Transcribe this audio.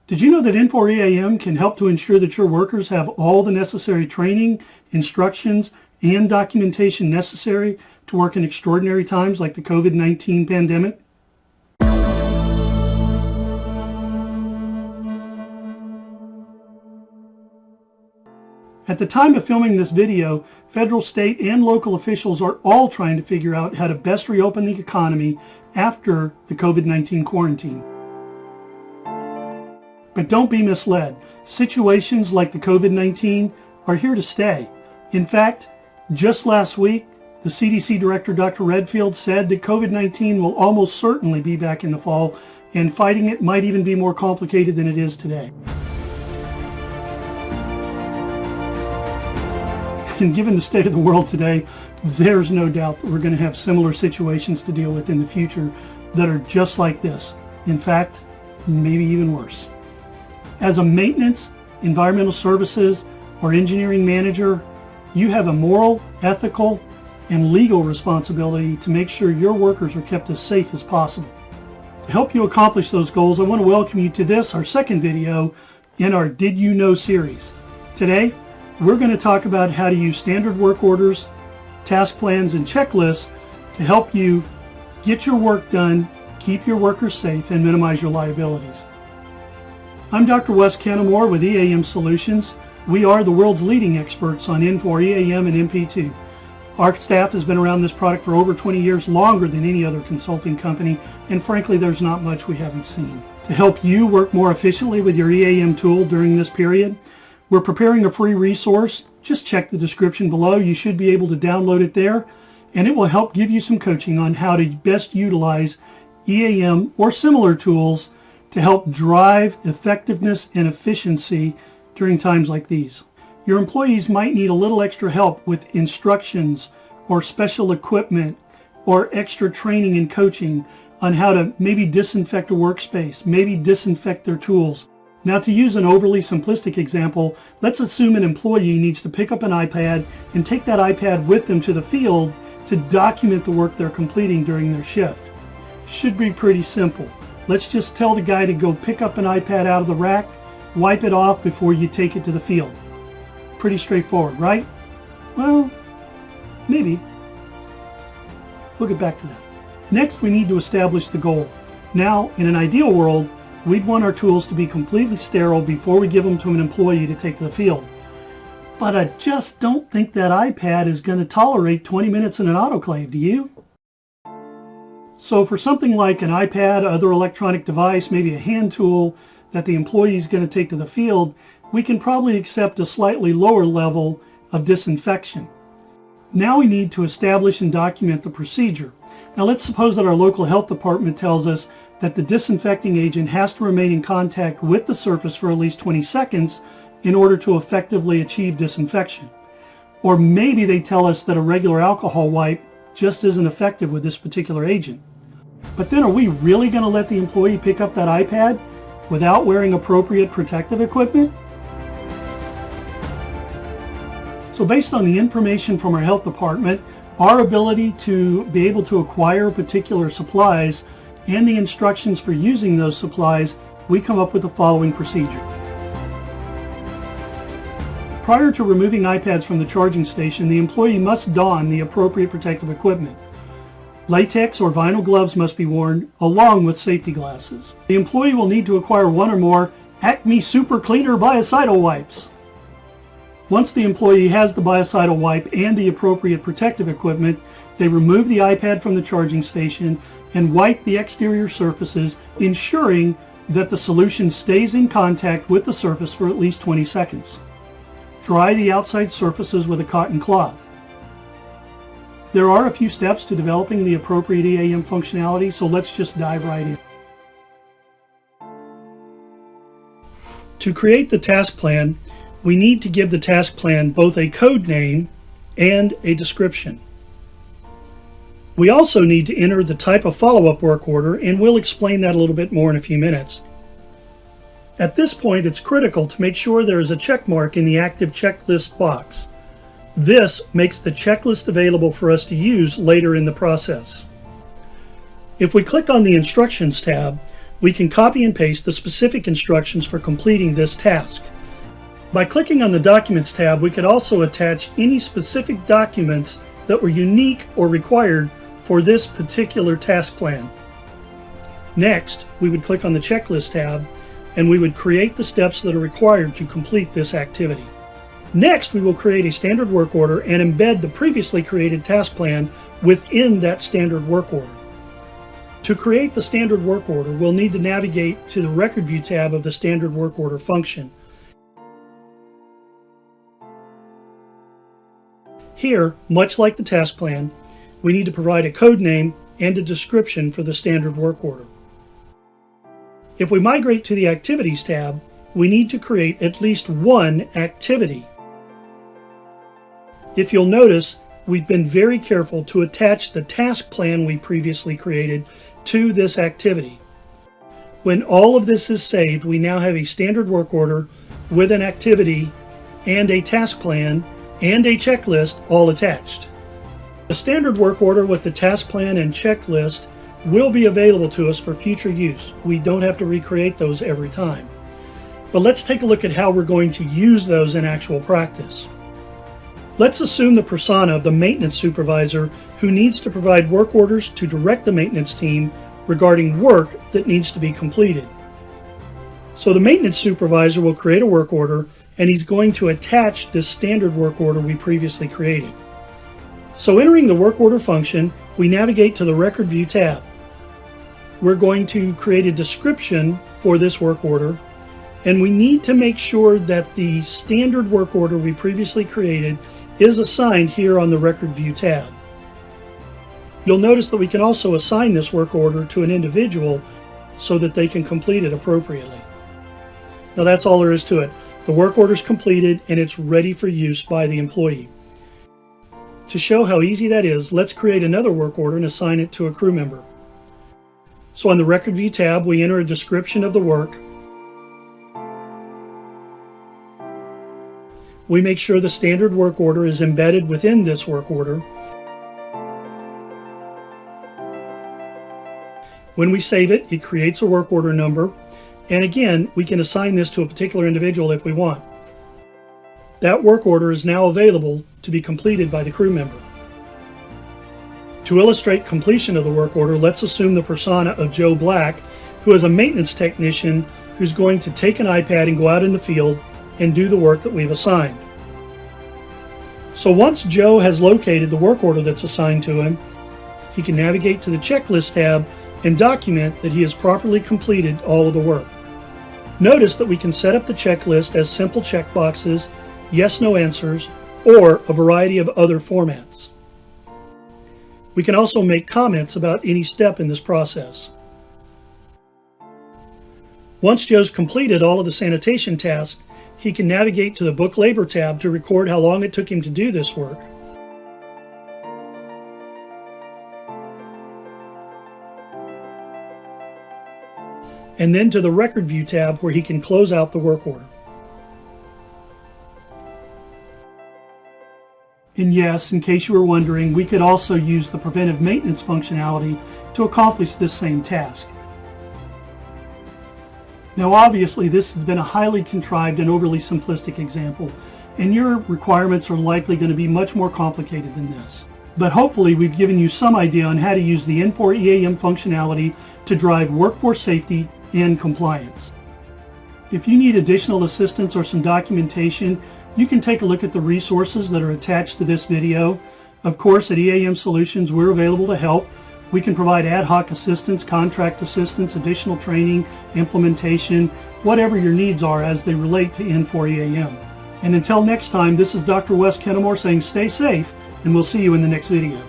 Did you know that Infor EAM can help to ensure that your workers have all the necessary training, instructions, and documentation necessary to work in extraordinary times like the COVID-19 pandemic? At the time of filming this video, federal, state, and local officials are all trying to figure out how to best reopen the economy after the COVID-19 quarantine. But don't be misled. Situations like the COVID-19 are here to stay. In fact, just last week, the CDC Director Dr. Redfield said that COVID-19 will almost certainly be back in the fall, and fighting it might even be more complicated than it is today. And given the state of the world today, there's no doubt that we're going to have similar situations to deal with in the future that are just like this. In fact, maybe even worse. As a maintenance, environmental services, or engineering manager, you have a moral, ethical, and legal responsibility to make sure your workers are kept as safe as possible. To help you accomplish those goals, I want to welcome you to this, our second video in our Did You Know series. Today, we're going to talk about how to use standard work orders, task plans, and checklists to help you get your work done, keep your workers safe, and minimize your liabilities. I'm Dr. Wes Kennemore with EAM Solutions. We are the world's leading experts on Infor EAM and MP2. Our staff has been around this product for over 20 years, longer than any other consulting company, and frankly, there's not much we haven't seen. To help you work more efficiently with your EAM tool during this period, we're preparing a free resource. Just check the description below. You should be able to download it there, and it will help give you some coaching on how to best utilize EAM or similar tools to help drive effectiveness and efficiency during times like these. Your employees might need a little extra help with instructions or special equipment or extra training and coaching on how to maybe disinfect a workspace, maybe disinfect their tools. Now, to use an overly simplistic example, let's assume an employee needs to pick up an iPad and take that iPad with them to the field to document the work they're completing during their shift. Should be pretty simple. Let's just tell the guy to go pick up an iPad out of the rack, wipe it off before you take it to the field. Pretty straightforward, right? Well, maybe. We'll get back to that. Next, we need to establish the goal. Now, in an ideal world, we'd want our tools to be completely sterile before we give them to an employee to take to the field. But I just don't think that iPad is going to tolerate 20 minutes in an autoclave, do you? So for something like an iPad, other electronic device, maybe a hand tool that the employee is going to take to the field, we can probably accept a slightly lower level of disinfection. Now we need to establish and document the procedure. Now let's suppose that our local health department tells us that the disinfecting agent has to remain in contact with the surface for at least 20 seconds in order to effectively achieve disinfection. Or maybe they tell us that a regular alcohol wipe just isn't effective with this particular agent. But then are we really going to let the employee pick up that iPad without wearing appropriate protective equipment? So based on the information from our health department, our ability to be able to acquire particular supplies, and the instructions for using those supplies, we come up with the following procedure. Prior to removing iPads from the charging station, the employee must don the appropriate protective equipment. Latex or vinyl gloves must be worn, along with safety glasses. The employee will need to acquire one or more Acme Super Cleaner biocidal wipes. Once the employee has the biocidal wipe and the appropriate protective equipment, they remove the iPad from the charging station and wipe the exterior surfaces, ensuring that the solution stays in contact with the surface for at least 20 seconds. Dry the outside surfaces with a cotton cloth. There are a few steps to developing the appropriate EAM functionality, so let's just dive right in. To create the task plan, we need to give the task plan both a code name and a description. We also need to enter the type of follow-up work order, and we'll explain that a little bit more in a few minutes. At this point, it's critical to make sure there is a check mark in the active checklist box. This makes the checklist available for us to use later in the process. If we click on the Instructions tab, we can copy and paste the specific instructions for completing this task. By clicking on the Documents tab, we could also attach any specific documents that were unique or required for this particular task plan. Next, we would click on the Checklist tab and we would create the steps that are required to complete this activity. Next, we will create a standard work order and embed the previously created task plan within that standard work order. To create the standard work order, we'll need to navigate to the Record View tab of the standard work order function. Here, much like the task plan, we need to provide a code name and a description for the standard work order. If we migrate to the Activities tab, we need to create at least one activity. If you'll notice, we've been very careful to attach the task plan we previously created to this activity. When all of this is saved, we now have a standard work order with an activity and a task plan and a checklist all attached. The standard work order with the task plan and checklist will be available to us for future use. We don't have to recreate those every time. But let's take a look at how we're going to use those in actual practice. Let's assume the persona of the maintenance supervisor who needs to provide work orders to direct the maintenance team regarding work that needs to be completed. So the maintenance supervisor will create a work order and he's going to attach this standard work order we previously created. So entering the work order function, we navigate to the Record View tab. We're going to create a description for this work order, and we need to make sure that the standard work order we previously created is assigned here on the Record View tab. You'll notice that we can also assign this work order to an individual so that they can complete it appropriately. Now that's all there is to it. The work order is completed and it's ready for use by the employee. To show how easy that is, let's create another work order and assign it to a crew member. So on the Record View tab, we enter a description of the work. We make sure the standard work order is embedded within this work order. When we save it, it creates a work order number. And again, we can assign this to a particular individual if we want. That work order is now available to be completed by the crew member. To illustrate completion of the work order, let's assume the persona of Joe Black, who is a maintenance technician who's going to take an iPad and go out in the field and do the work that we've assigned. So once Joe has located the work order that's assigned to him, he can navigate to the Checklist tab and document that he has properly completed all of the work. Notice that we can set up the checklist as simple checkboxes, yes/no answers, or a variety of other formats. We can also make comments about any step in this process. Once Joe's completed all of the sanitation tasks, he can navigate to the Book Labor tab to record how long it took him to do this work. And then to the Record View tab where he can close out the work order. And yes, in case you were wondering, we could also use the preventive maintenance functionality to accomplish this same task. Now obviously this has been a highly contrived and overly simplistic example, and your requirements are likely going to be much more complicated than this. But hopefully we've given you some idea on how to use the N4 EAM functionality to drive workforce safety and compliance. If you need additional assistance or some documentation, you can take a look at the resources that are attached to this video. Of course, at EAM Solutions, we're available to help. We can provide ad hoc assistance, contract assistance, additional training, implementation, whatever your needs are as they relate to N4 EAM. And until next time, this is Dr. Wes Kennemore saying stay safe, and we'll see you in the next video.